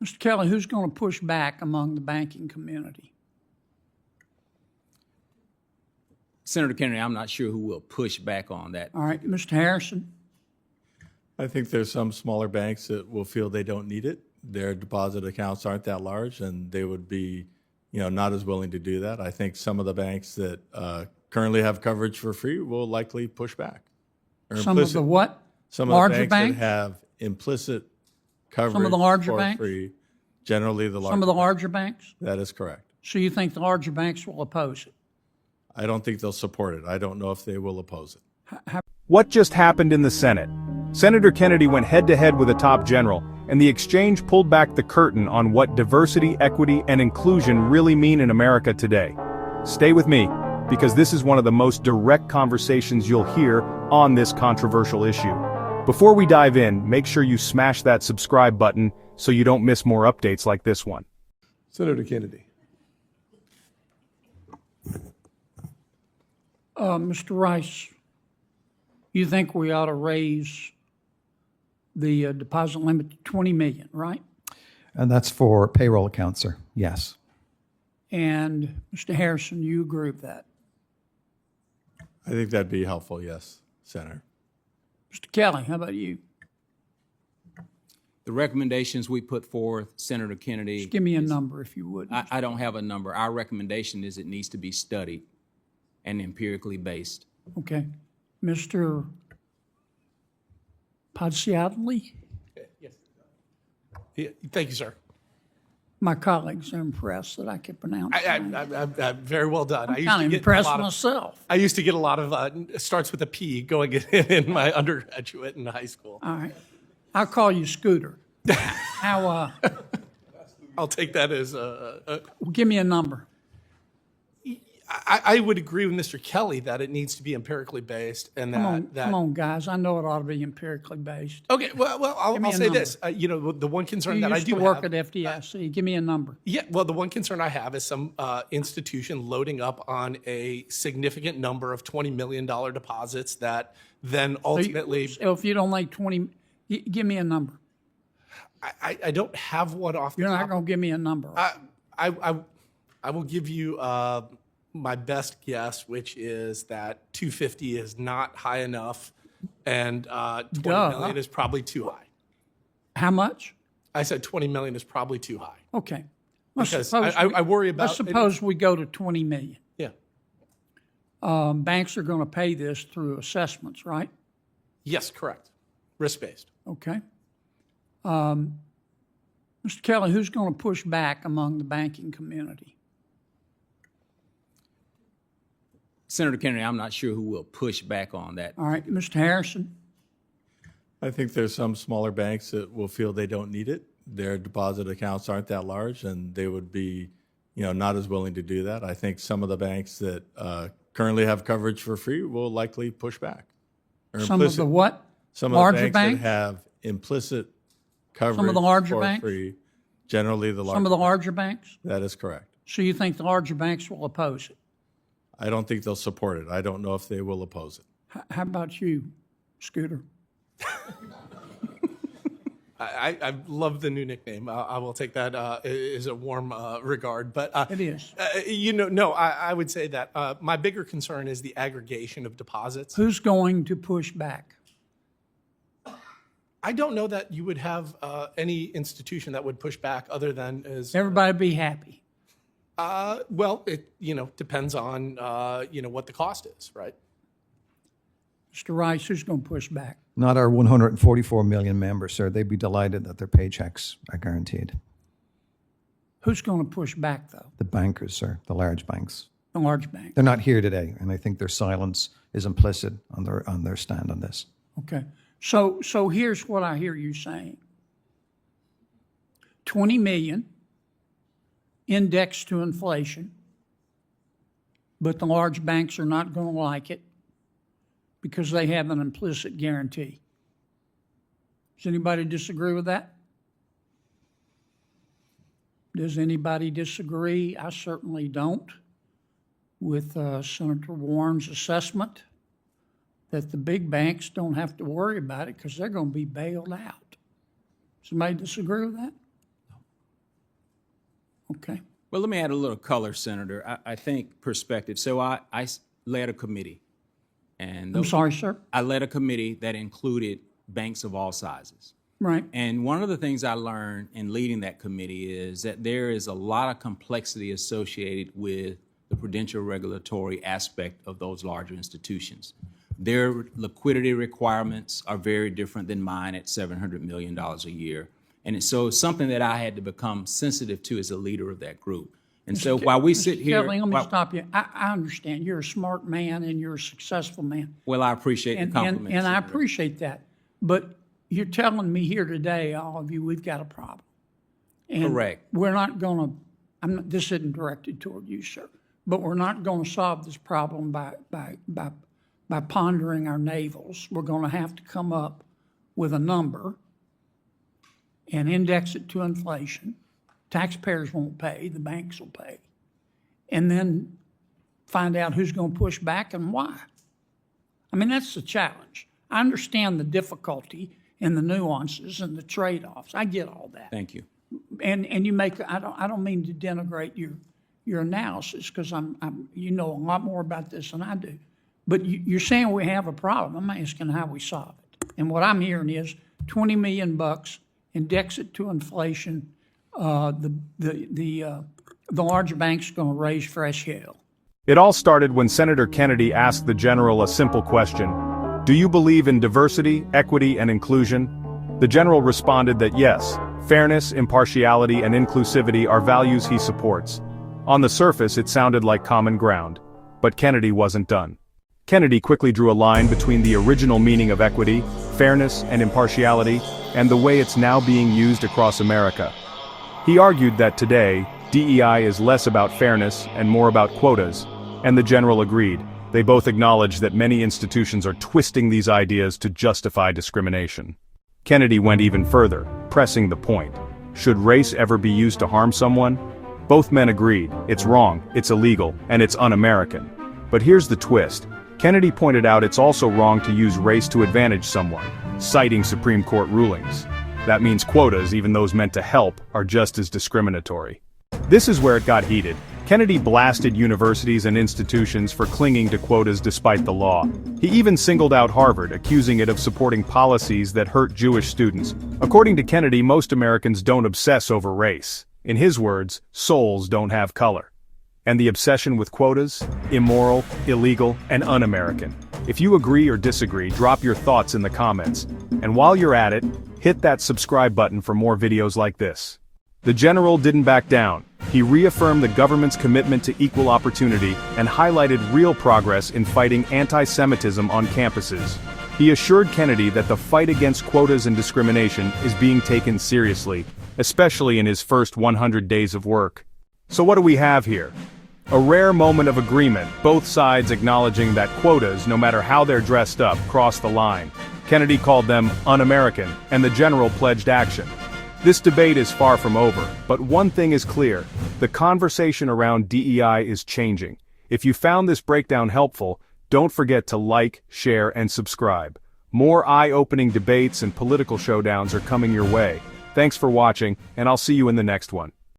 Mr. Kelly, who's going to push back among the banking community? Senator Kennedy, I'm not sure who will push back on that. All right, Mr. Harrison? I think there's some smaller banks that will feel they don't need it. Their deposit accounts aren't that large, and they would be, not as willing to do that. I think some of the banks that currently have coverage for free will likely push back. Some of the what? Some larger of the banks that have implicit coverage Some of the larger for banks? free. Generally, the larger. Some of the banks. larger banks? That is correct. So you think the larger banks will oppose it? I don't think they'll support it. I don't know if they will oppose it. What just happened in the Senate? Senator Kennedy went head-to-head with a top general, and the exchange pulled back the curtain on what diversity, equity, and inclusion really mean in America today. Stay with me, because this is one of the most direct conversations you'll hear on this controversial issue. Before we dive in, make sure you smash that subscribe button so you don't miss more updates like this one. Senator Kennedy. Mr. Rice, you think we ought to raise the deposit limit to $20 million, right? And that's for payroll accounts, sir. Yes. And Mr. Harrison, you agree with that? I think that'd be helpful, yes, Senator. Mr. Kelly, how about you? The recommendations we put forth, Senator Kennedy. Just give me a number if you would. I don't have a number. Our recommendation is it needs to be studied and empirically based. Okay. Mr. Podsiadly? Yes. Yeah, thank you, sir. My colleagues are impressed that I can pronounce it. Very well done. I'm kind of impressed myself. I used to get a lot of starts with a P going in my undergraduate in high school. All right. I'll call you Scooter. How, I'll take that as give me a number. I would agree with Mr. Kelly that it needs to be empirically based, and Come on, guys. I know it ought to be empirically based. Okay, well, I'll me a say number. this. The one concern You that I used do to work have, at FDIC. Give me a number. yeah, well, the one concern I have is some institution loading up on a significant number of $20 million deposits that then ultimately. So if you don't like 20, give me a number. I don't have one off the You're top. not going to give me a number. I will give you my best guess, which is that 250 is not high enough, and 20 million is probably too high. How much? I said 20 million is probably too high. Okay. Because I worry about. Let's suppose we go to 20 million. Yeah. Banks are going to pay this through assessments, right? Yes, correct. Risk-based. Okay. Mr. Kelly, who's going to push back among the banking community? Senator Kennedy, I'm not sure who will push back on that. All right, Mr. Harrison? I think there's some smaller banks that will feel they don't need it. Their deposit accounts aren't that large, and they would be, not as willing to do that. I think some of the banks that currently have coverage for free will likely push back. Some of the what? Some of larger the banks banks? that have implicit coverage Some of the larger for banks? free. Generally, the larger. Some of the larger banks? That is correct. So you think the larger banks will oppose it? I don't think they'll support it. I don't know if they will oppose it. How about you, Scooter? I love the new nickname. I will take that as a warm regard. But It is. I would say that my bigger concern is the aggregation of deposits. Who's going to push back? I don't know that you would have any institution that would push back other than as Everybody be happy. well. It depends on what the cost is, right? Mr. Rice, who's going to push back? Not our 144 million members, sir. They'd be delighted that their paychecks are guaranteed. Who's going to push back, though? The bankers, sir, the large banks. The large banks. They're not here today, and I think their silence is implicit on their stand on this. Okay. So here's what I hear you saying. 20 million indexed to inflation, but the large banks are not going to like it because they have an implicit guarantee. Does anybody disagree with that? Does anybody disagree? I certainly don't with Senator Warren's assessment that the big banks don't have to worry about it because they're going to be bailed out. Does anybody disagree with that? Okay. Well, let me add a little color, Senator. I think perspective. So I led a committee. And I'm sorry, sir. I led a committee that included banks of all sizes. Right. And one of the things I learned in leading that committee is that there is a lot of complexity associated with the prudential regulatory aspect of those larger institutions. Their liquidity requirements are very different than mine at $700 million a year. And so it's something that I had to become sensitive to as a leader of that group. And so while we sit here... Kelly, let me stop you. I understand. You're a smart man and you're a successful man. Well, I appreciate the compliment. And I Senator. appreciate that. But you're telling me here today, all of you, we've got a problem. And Correct. we're not going to, this isn't directed toward you, sir, but we're not going to solve this problem by pondering our navels. We're going to have to come up with a number and index it to inflation. Taxpayers won't pay, the banks will pay. And then find out who's going to push back and why. I mean, that's the challenge. I understand the difficulty and the nuances and the trade-offs. I get all that. Thank you. And you make, I don't mean to denigrate your analysis, because you know a lot more about this than I do. But you're saying we have a problem. I'm asking how we solve it. And what I'm hearing is $20 million, index it to inflation. The larger banks are going to raise fresh hell. It all started when Senator Kennedy asked the general a simple question: do you believe in diversity, equity, and inclusion? The general responded that yes, fairness, impartiality, and inclusivity are values he supports. On the surface, it sounded like common ground. But Kennedy wasn't done. Kennedy quickly drew a line between the original meaning of equity, fairness, and impartiality, and the way it's now being used across America. He argued that today, DEI is less about fairness and more about quotas, and the general agreed. They both acknowledged that many institutions are twisting these ideas to justify discrimination. Kennedy went even further, pressing the point. Should race ever be used to harm someone? Both men agreed, it's wrong, it's illegal, and it's un-American. But here's the twist. Kennedy pointed out it's also wrong to use race to advantage someone, citing Supreme Court rulings. That means quotas, even those meant to help, are just as discriminatory. This is where it got heated. Kennedy blasted universities and institutions for clinging to quotas despite the law. He even singled out Harvard, accusing it of supporting policies that hurt Jewish students. According to Kennedy, most Americans don't obsess over race. In his words, souls don't have color. And the obsession with quotas? Immoral, illegal, and un-American. If you agree or disagree, drop your thoughts in the comments. And while you're at it, hit that subscribe button for more videos like this. The general didn't back down. He reaffirmed the government's commitment to equal opportunity and highlighted real progress in fighting antisemitism on campuses. He assured Kennedy that the fight against quotas and discrimination is being taken seriously, especially in his first 100 days of work. So what do we have here? A rare moment of agreement, both sides acknowledging that quotas, no matter how they're dressed up, cross the line. Kennedy called them un-American, and the general pledged action. This debate is far from over, but one thing is clear: the conversation around DEI is changing. If you found this breakdown helpful, don't forget to like, share, and subscribe. More eye-opening debates and political showdowns are coming your way. Thanks for watching, and I'll see you in the next one.